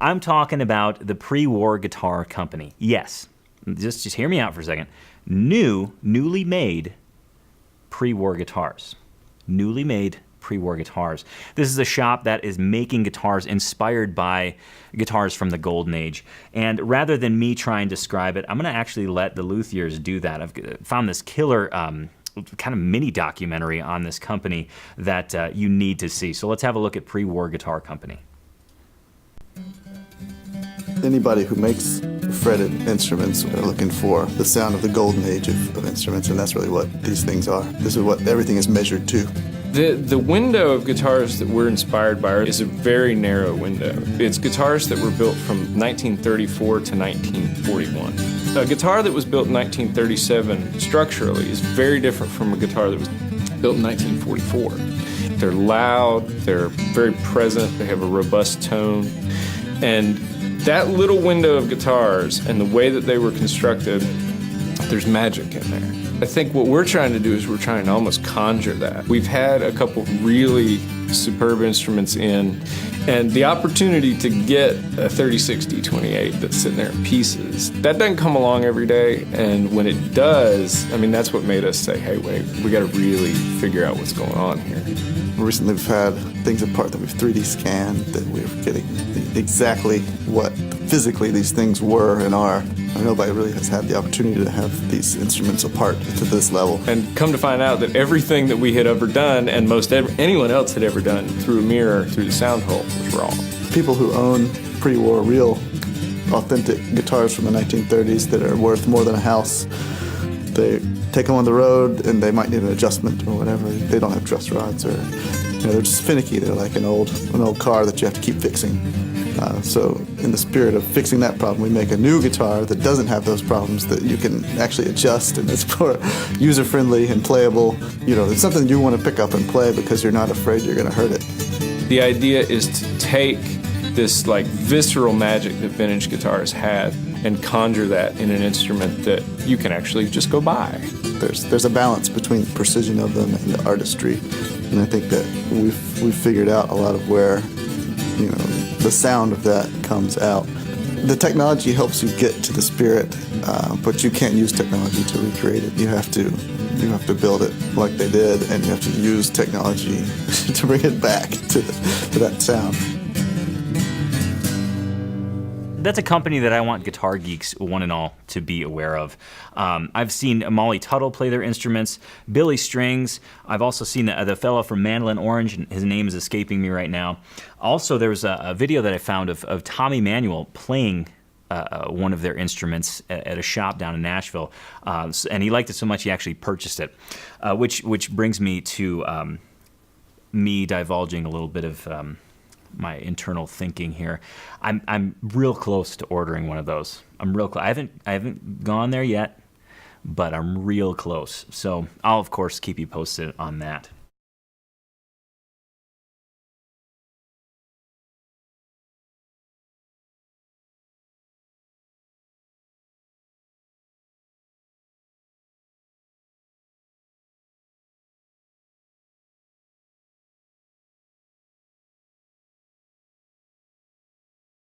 I'm talking about the pre-war guitar company. Yes, just hear me out for a second. Newly made pre-war guitars. Newly made pre-war guitars. This is a shop that is making guitars inspired by guitars from the Golden Age. And rather than me try and describe it, I'm going to actually let the luthiers do that. I've found this killer kind of mini documentary on this company that you need to see. So let's have a look at Pre-War Guitar Company. Anybody who makes fretted instruments are looking for the sound of the golden age of instruments, and that's really what these things are. This is what everything is measured to. The window of guitars that we're inspired by is a very narrow window. It's guitars that were built from 1934 to 1941. A guitar that was built in 1937 structurally is very different from a guitar that was built in 1944. They're loud, they're very present, they have a robust tone, and that little window of guitars and the way that they were constructed, there's magic in there. I think what we're trying to do is we're trying to almost conjure that. We've had a couple really superb instruments in, and the opportunity to get a 3060-28 that's sitting there in pieces, that doesn't come along every day, and when it does, I mean, that's what made us say, hey, wait, we gotta really figure out what's going on here. Recently we've had things apart that we've 3D scanned, that we're getting exactly what physically these things were and are. Nobody really has had the opportunity to have these instruments apart to this level. And come to find out that everything that we had ever done and anyone else had ever done through a mirror, through the sound hole, was wrong. People who own pre-war real authentic guitars from the 1930s that are worth more than a house, they take them on the road and they might need an adjustment or whatever. They don't have truss rods, or they're just finicky. They're like an old car that you have to keep fixing. So in the spirit of fixing that problem, we make a new guitar that doesn't have those problems, that you can actually adjust, and it's more user-friendly and playable. It's something you want to pick up and play because you're not afraid you're going to hurt it. The idea is to take this like visceral magic that vintage guitars had and conjure that in an instrument that you can actually just go buy. There's a balance between the precision of them and the artistry, and I think that we've figured out a lot of where the sound of that comes out. The technology helps you get to the spirit, but you can't use technology to recreate it. You have to build it like they did, and you have to use technology to bring it back to that sound. That's a company that I want guitar geeks, one and all, to be aware of. I've seen Molly Tuttle play their instruments, Billy Strings. I've also seen the fellow from Mandolin Orange, and his name is escaping me right now. Also, there was a video that I found of Tommy Manuel playing one of their instruments at a shop down in Nashville, and he liked it so much he actually purchased it, which brings me to me divulging a little bit of my internal thinking here. I'm real close to ordering one of those. I'm real close. I haven't gone there yet, but I'm real close. So I'll of course keep you posted on that.